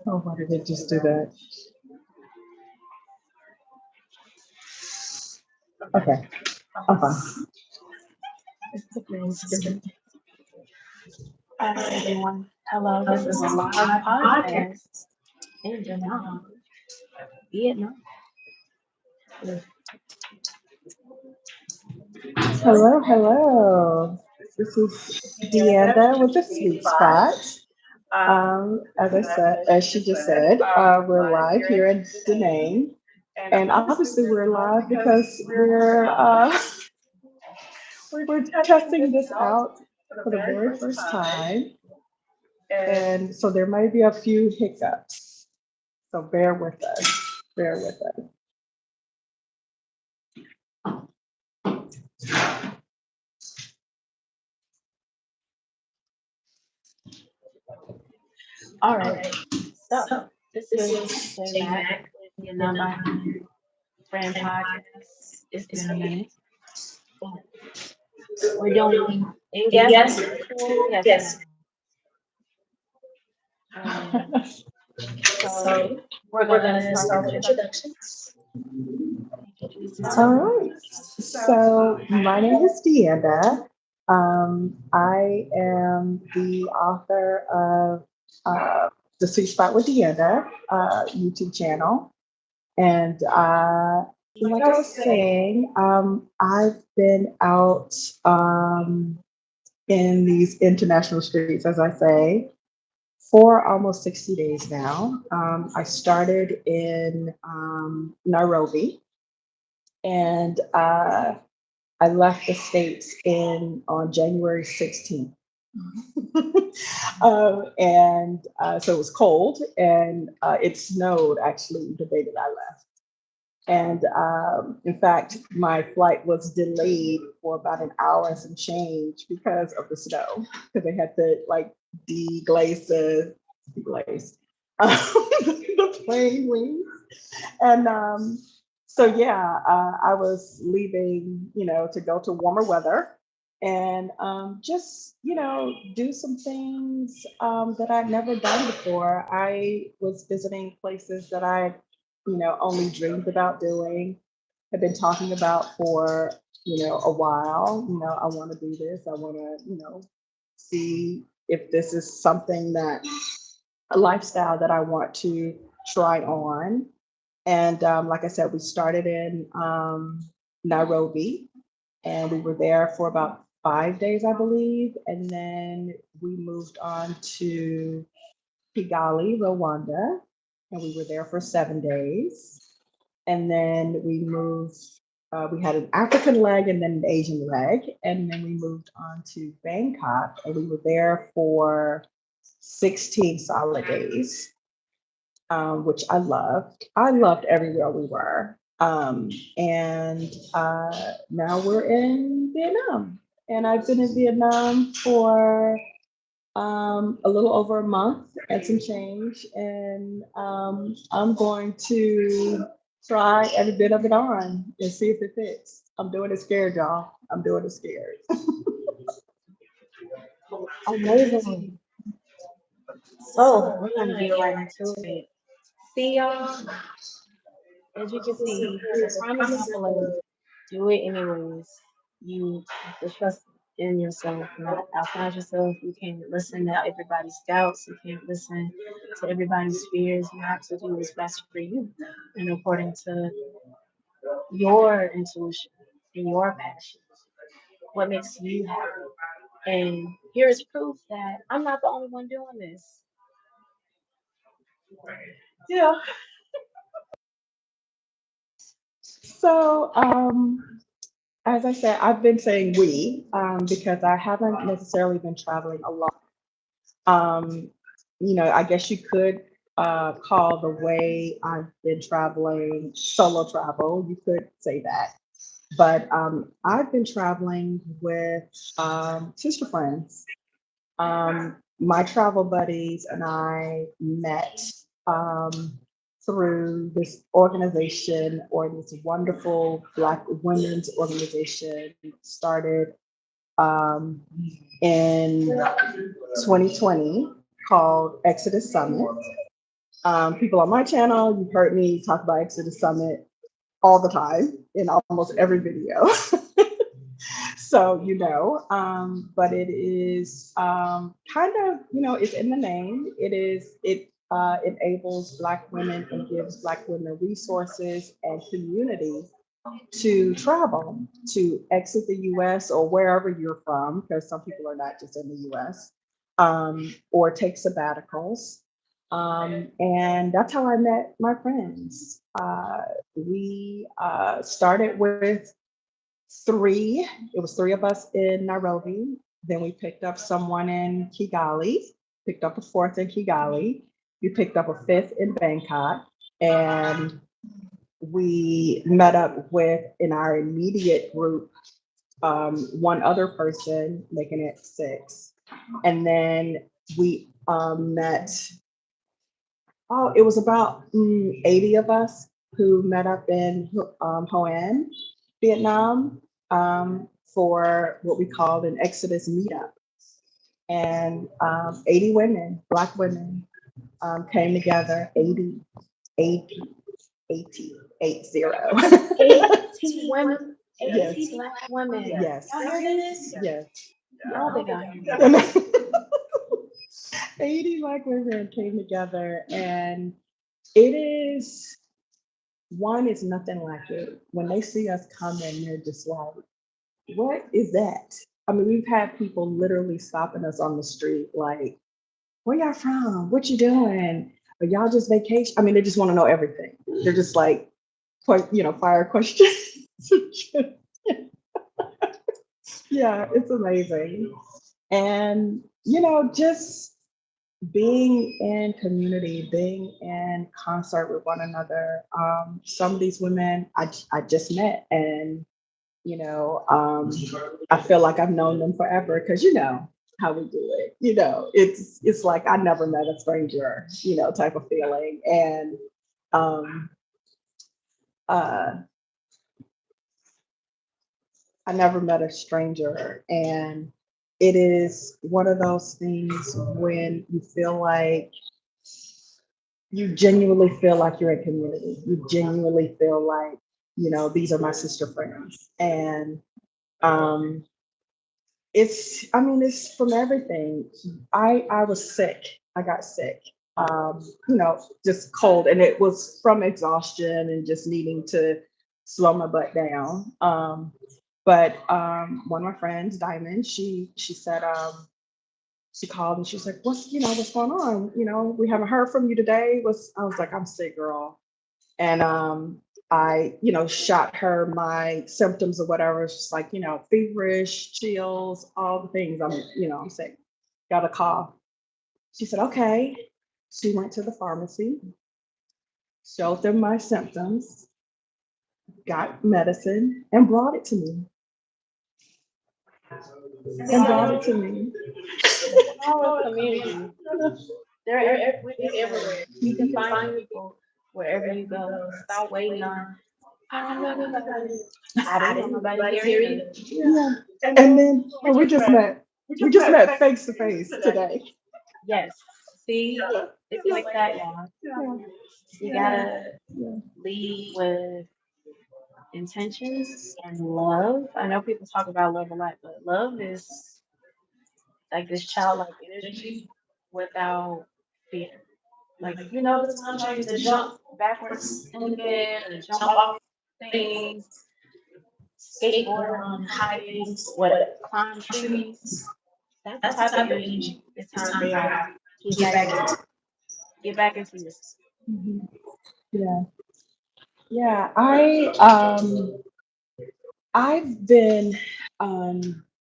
Oh, why did it just do that? Okay, I'm fine. Everyone. Hello, this is a live podcast in Da Nang, Vietnam. Hello, hello. This is Deanda with the Sweet Spot. As I said, as she just said, we're live here in Da Nang. And obviously we're live because we're testing this out for the very first time. And so there might be a few hiccups. So bear with us. Bear with us. All right, so this is J Mac with your non-binary friend podcast. It's been a minute, but we're doing in-guest episode. Yes, ma'am. Um, so we're gonna start with introductions. Introduce All yourself. right. So my name is Deanda. I am the author of the Sweet Spot with Deanda YouTube channel. And like I was saying, I've been out in these international streets, as I say, for almost 60 days now. I started in Nairobi, and I left the States in on January 16th. And so it was cold, and it snowed actually the day that I left. And in fact, my flight was delayed for about an hour and some change because of the snow, because they had to like deglaze the plane wings. And so, yeah, I was leaving, to go to warmer weather and just, do some things that I'd never done before. I was visiting places that I only dreamed about doing, have been talking about for, a while. I want to do this. I want to, see if this is something that a lifestyle that I want to try on. And like I said, we started in Nairobi, and we were there for about 5 days, I believe. And then we moved on to Kigali, Rwanda, and we were there for 7 days. And then we had an African leg and then an Asian leg. And then we moved on to Bangkok, and we were there for 16 solid days, which I loved. I loved everywhere we were. And now we're in Vietnam. And I've been in Vietnam for a little over a month and some change. And I'm going to try every bit of it on and see if it fits. I'm doing it scared, y'all. I'm doing it scared. Amazing. So we're gonna get right into it. See y'all. As you can see, the prime example of do it anyways. You have to trust in yourself, not outside yourself. You can't listen to everybody's doubts. You can't listen to everybody's fears. You have to do what's best for you and according to your intuition and your passion. What makes you happy? And here is proof that I'm not the only one doing this. Yeah. So, as I said, I've been saying we because I haven't necessarily been traveling a lot. Um, I guess you could call the way I've been traveling solo travel. You could say that. But I've been traveling with sister friends. My travel buddies and I met um, through this organization, or this wonderful Black women's organization started um, in 2020, called Exodus Summit. People on my channel, you've heard me talk about Exodus Summit all the time in almost every video. So, but it is kind of, it's in the name. It enables Black women and gives Black women resources and community to travel, to exit the US or wherever you're from, because some people are not just in the US, or take sabbaticals. And that's how I met my friends. We started with three, it was three of us in Nairobi. Then we picked up someone in Kigali, picked up a fourth in Kigali. We picked up a fifth in Bangkok. And we met up with in our immediate group one other person, making it six. And then we met, oh, it was about 80 of us who met up in Ho An, Vietnam, for what we called an Exodus meetup. And 80 women, Black women, came together, 80, 80, 80, 80. 80 women, Yes, 80 Black women. yes, Y'all hear this? yes. Y'all been out here. 80 Black women came together, and it is one is nothing like it. When they see us coming, they're just like, what is that? I mean, we've had people literally stopping us on the street, like, where y'all from? What you doing? Are y'all just vacation? I mean, they just want to know everything. They're just like, fire questions. Yeah, it's amazing. And, just being in community, being in concert with one another. Some of these women I just met, and I feel like I've known them forever because how we do it. It's like I never met a stranger, type of feeling. And um, uh, I never met a stranger, and it is one of those things when you feel like you genuinely feel like you're in community. You genuinely feel like, these are my sister friends. And um, it's from everything. I was sick. I got sick. Just cold, and it was from exhaustion and just needing to slow my butt down. But one of my friends, Diamond, she said, she called and she was like, what's going on? We haven't heard from you today. I was like, I'm sick, girl. And I, shot her my symptoms or whatever. It's just like, feverish, chills, all the things. I'm sick. Got a cough. She said, okay. She went to the pharmacy, showed them my symptoms, got medicine, and brought it to me. See, And brought y'all, it to me. the power of community. We're everywhere. You can find people wherever you go. Stop waiting on, I don't know anybody. I didn't know nobody here either. Yeah. And And then then we we just just met. met. We just met face to face today. Yes. See, it's like that, y'all. Yeah. You Yeah. gotta Yeah. lead with intentions and love. I know people talk about love a lot, but love is like this childlike energy without fear. Like, you know, the times you used to jump backwards in the bed or jump off things, skateboard on high things, what, climb trees. That's the type of energy it's time for y'all to get back into. Get back into yourself. Mhm. Yeah. Yeah. I've been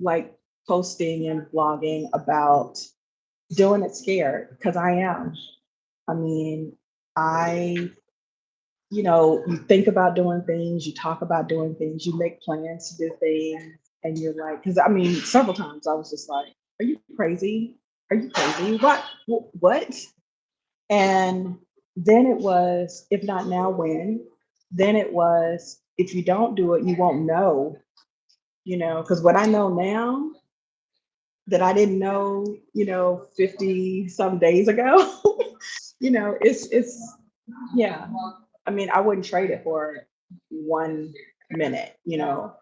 like posting and blogging about doing it scared because I am. I mean, I, you think about doing things, you talk about doing things, you make plans to do things, and you're like, because I mean, several times I was just like, are you crazy? Are you crazy? What? What? And then it was, if not now, when? Then it was, if you don't do it, you won't know, because what I know now that I didn't know, 50 some days ago, it's yeah. I mean, I wouldn't trade it for 1 minute, but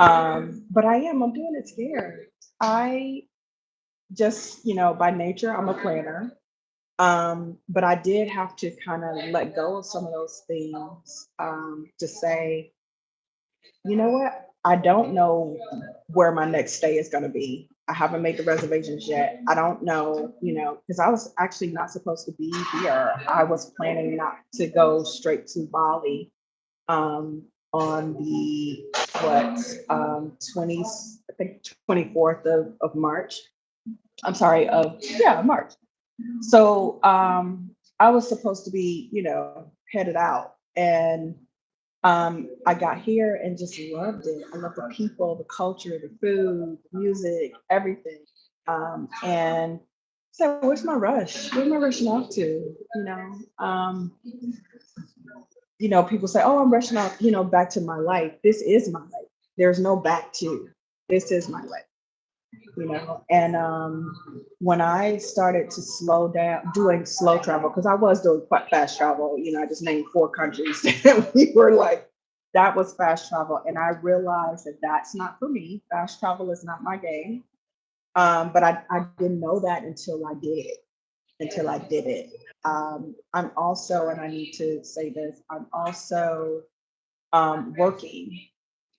I'm doing it scared. I just, by nature, I'm a planner. But I did have to kind of let go of some of those things, to say, you know what? I don't know where my next stay is going to be. I haven't made the reservations yet. I don't know, because I was actually not supposed to be here. I was planning not to go straight to Bali, um, on the what, 20, I think 24th of March. I'm sorry, of yeah, March. So I was supposed to be, headed out. And I got here and just loved it. I love the people, the culture, the food, the music, everything. And so, where's my rush? Where's my rushing off to? People say, "Oh, I'm rushing off," back to my life. This is my life. There's no back to. This is my life. And when I started to slow down doing slow travel, because I was doing quite fast travel, I just named 4 countries and we were like, that was fast travel, and I realized that that's not for me. Fast travel is not my game. But I didn't know that until I did it. I'm also, and I need to say this, I'm also working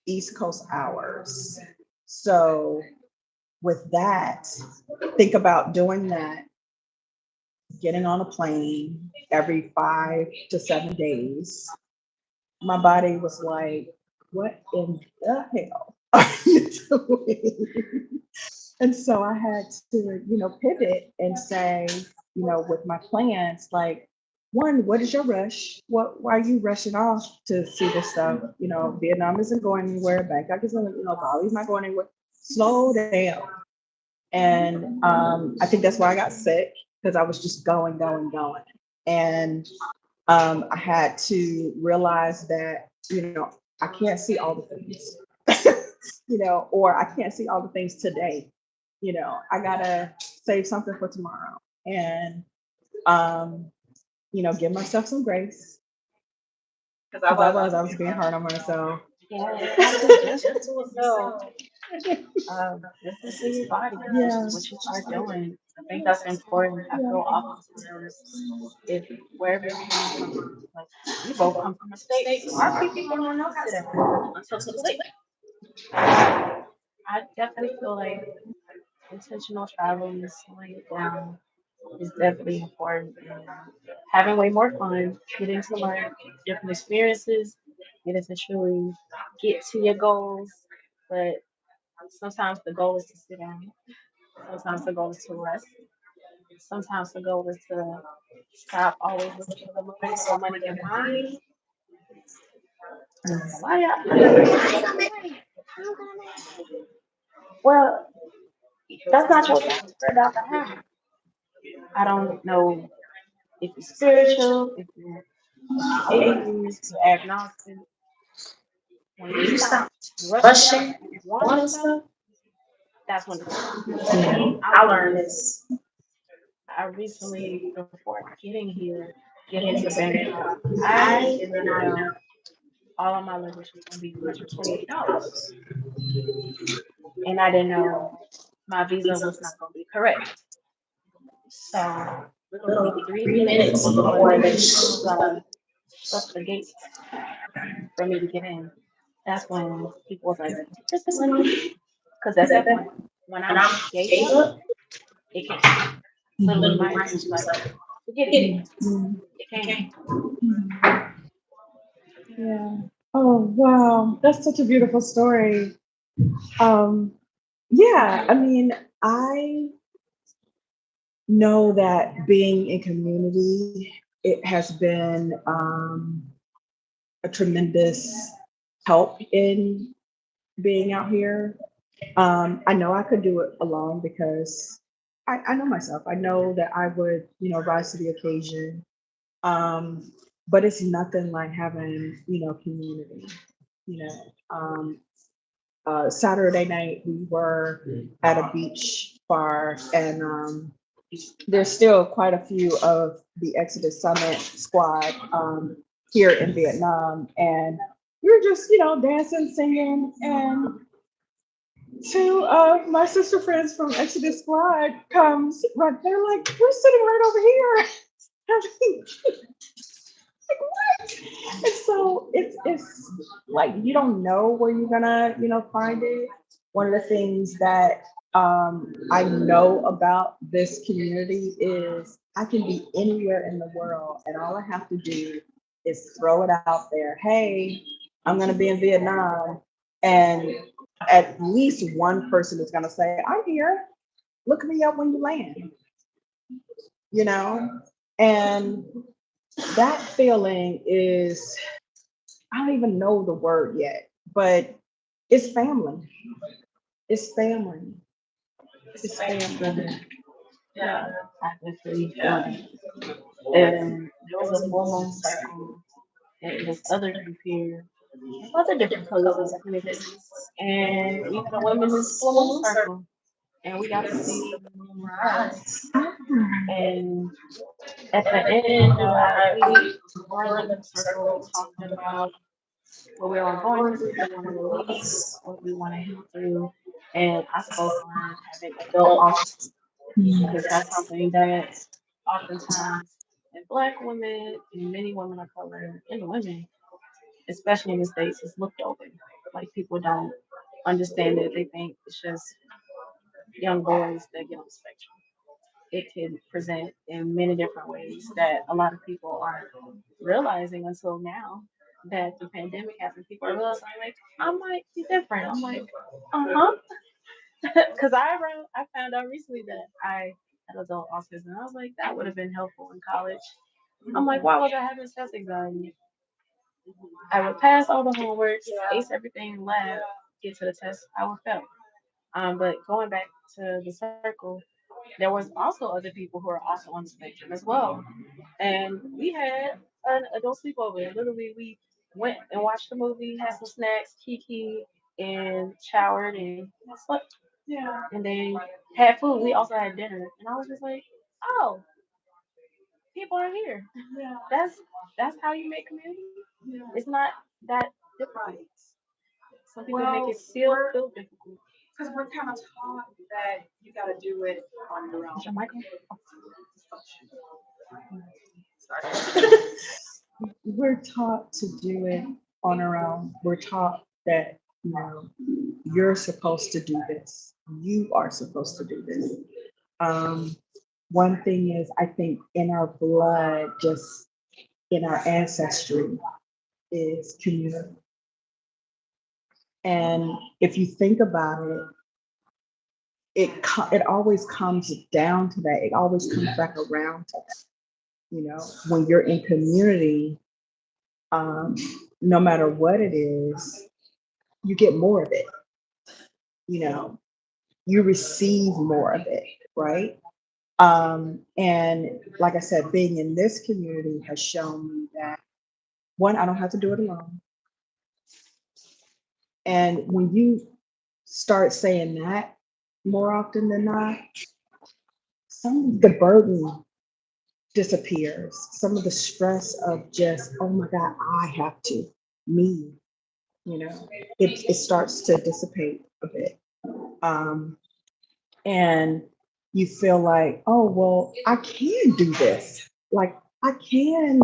East Coast hours. So with that, think about doing that, getting on a plane every 5 to 7 days. My body was like, what in the hell are you doing? And so I had to, pivot and say, with my plans, like, one, what is your rush? Why are you rushing off to see this stuff? Vietnam isn't going anywhere. Bangkok isn't, Bali's not going anywhere. Slow down. And I think that's why I got sick, because I was just going, going, going. And I had to realize that, I can't see all the things, or I can't see all the things today. I gotta save something for tomorrow, and um, give myself some grace, because I was being hard on myself. Yeah, it's not too gentle to yourself. Listen to your body. Yeah. What you are doing. I think that's important. I feel oftentimes if wherever you're coming from, like we both come from the states, our people don't know how to sit down until too late. So I definitely feel like intentional traveling and slowing it down is definitely important and having way more fun, getting to learn different experiences, getting to truly get to your goals. But sometimes the goal is to sit down. Sometimes the goal is to rest. Sometimes the goal is to stop always looking for the money or money in mind. A lot of y'all be like, I need some money. How am gonna make money? Well, that's not your job to figure out how. I don't know if you're spiritual, if you're atheist, you're agnostic. When you stop rushing and wanting stuff, that's when it stops. For me, I learned this. I recently, before getting here, getting to Bangkok, I did not know all of my luggage was going to be $128. And I didn't know my visa was not going to be correct. So, literally 3 minutes before they was going to shut the gates for me to get in, that's when people was like, take this money. Because at that point, when I gave up, it came. Literally, my agent was like, forget it. It came. Yeah. Oh, wow. That's such a beautiful story. Um, yeah, I mean, I know that being in community, it has been a tremendous help in being out here. I know I could do it alone, because I know myself. I know that I would, rise to the occasion. Um, but it's nothing like having, community. You know, um, Saturday night we were at a beach bar, and there's still quite a few of the Exodus Summit squad here in Vietnam, and we were just, dancing, singing, and two of my sister friends from Exodus Squad comes right. They're like, "We're sitting right over here." I'm like, what? And so it's like you don't know where you're gonna, find it. One of the things that I know about this community is I can be anywhere in the world, and all I have to do is throw it out there. Hey, I'm gonna be in Vietnam, and at least one person is gonna say, "I'm here. Look me up when you land." You know, and that feeling is, I don't even know the word yet, but it's family. It's family. It's family. Mhm. Yeah, I definitely feel that. And there was a full moon circle, and it was other group here, other different colors of skinnies. And we had a women's full moon circle, and we got to see the moon rise. And at the end, we were in the circle, we talked about what we were all going through, what we want to release, what we want to heal through. And I spoke on having adult autism because that's something that oftentimes in Black women and many women of color and women, especially in the States, is looked over. Like people don't understand it. They think it's just young boys that get on the spectrum. It can present in many different ways that a lot of people aren't realizing until now that the pandemic happened. People are realizing like I might be different. I'm like, uh-huh. Because I found out recently that I had adult autism. I was like, that would have been helpful in college. I'm like, why was I having test anxiety? I would pass all the homework, ace everything in lab, get to the test, I would fail. But going back to the circle, there was also other people who are also on the spectrum as well. And we had an adult sleepover. Literally, we went and watched the movie, had some snacks, kiki, and showered and slept. And then had food. We also had dinner. And I was just like, oh, people are here. That's how you make community. It's not that difficult. Some people make it feel difficult. Is your mic on? We're taught to do it on our own. We're taught that, you're supposed to do this. You are supposed to do this. Um, One thing is, I think in our blood, just in our ancestry, is community. And if you think about it, it always comes down to that. It always comes back around to that. When you're in community, um, no matter what it is, you get more of it. You know, you receive more of it, right? And like I said, being in this community has shown me that one, I don't have to do it alone. And when you start saying that more often than not, some of the burden disappears. Some of the stress of just, oh my God, I have to, me, it starts to dissipate a bit. Um, and you feel like, oh, well, I can do this. Like, I can,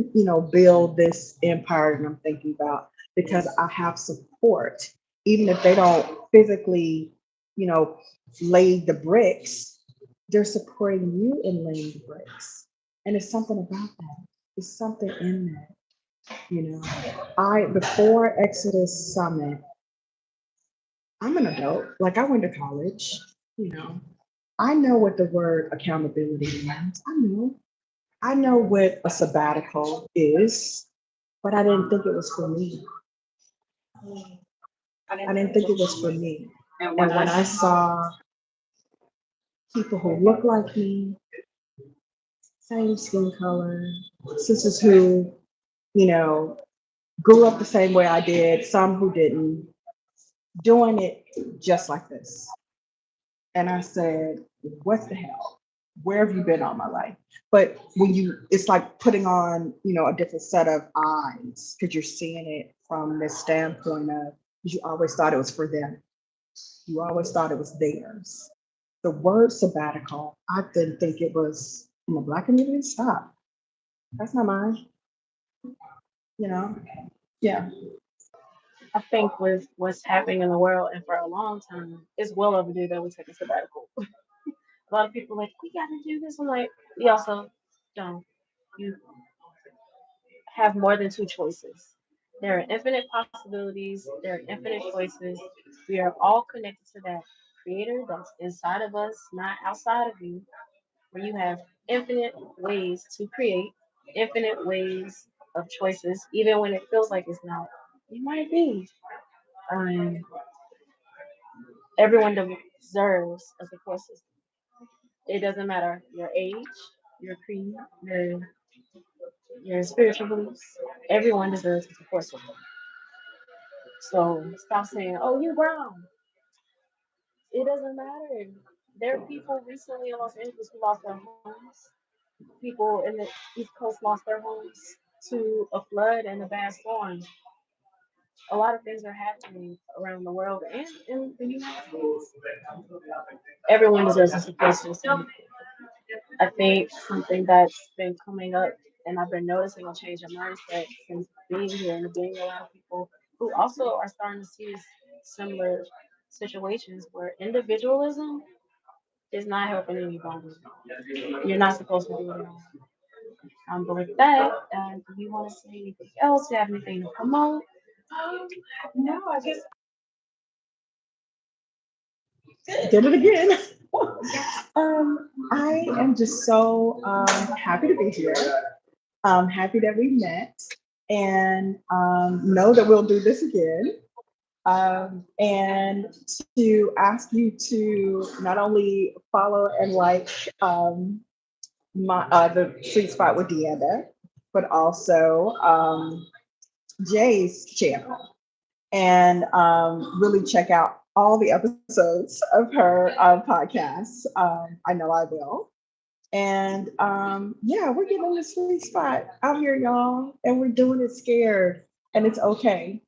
build this empire that I'm thinking about because I have support. Even if they don't physically, you know, lay the bricks, they're supporting you in laying the bricks. And it's something about that. It's something in that. Before Exodus Summit, I'm an adult. Like, I went to college, you know. I know what the word accountability means. I know what a sabbatical is, but I didn't think it was for me. I didn't think it was for me. And when I saw people who look like me, same skin color, sisters who, you know, grew up the same way I did, some who didn't, doing it just like this. And I said, what the hell? Where have you been all my life? But when you, it's like putting on, a different set of eyes because you're seeing it from this standpoint of, you always thought it was for them. You always thought it was theirs. The word sabbatical, I didn't think it was in the Black community. Stop. That's not mine, you know? Yeah. I think with what's happening in the world and for a long time, it's well overdue that we take a sabbatical. A lot of people are like, we gotta do this. I'm like, we also don't. You have more than two choices. There are infinite possibilities, there are infinite choices. We are all connected to that creator that's inside of us, not outside of you, where you have infinite ways to create, infinite ways of choices, even when it feels like it's not. You might be. Um, Everyone deserves a support system. It doesn't matter your age, your creed, your spiritual beliefs. Everyone deserves a support system. So stop saying, "Oh, you brown." It doesn't matter. There are people recently in Los Angeles who lost their homes. People in the East Coast lost their homes to a flood and a bad storm. A lot of things are happening around the world and in the United States. Everyone deserves a support system. I think something that's been coming up, and I've been noticing a change in mindset since being here and being around people who also are starting to see similar situations where individualism is not helping anybody. You're not supposed to do it alone. But with that, do you want to say anything else? Do you have anything to promote? Um, no, I just Did it again. I am just so happy to be here. I'm happy that we met and know that we'll do this again. And to ask you to not only follow and like the Sweet Spot with Deanna, but also Jay's channel and really check out all the episodes of her podcast. I know I will. And yeah, we're getting in the sweet spot out here, y'all, and we're doing it scared, and it's okay.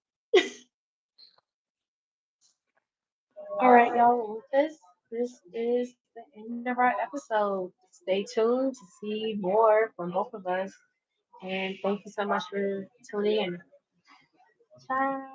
All right, y'all. Well, with this is the end of our episode. Stay tuned to see more from both of us. And thank you so much for tuning in. Ciao.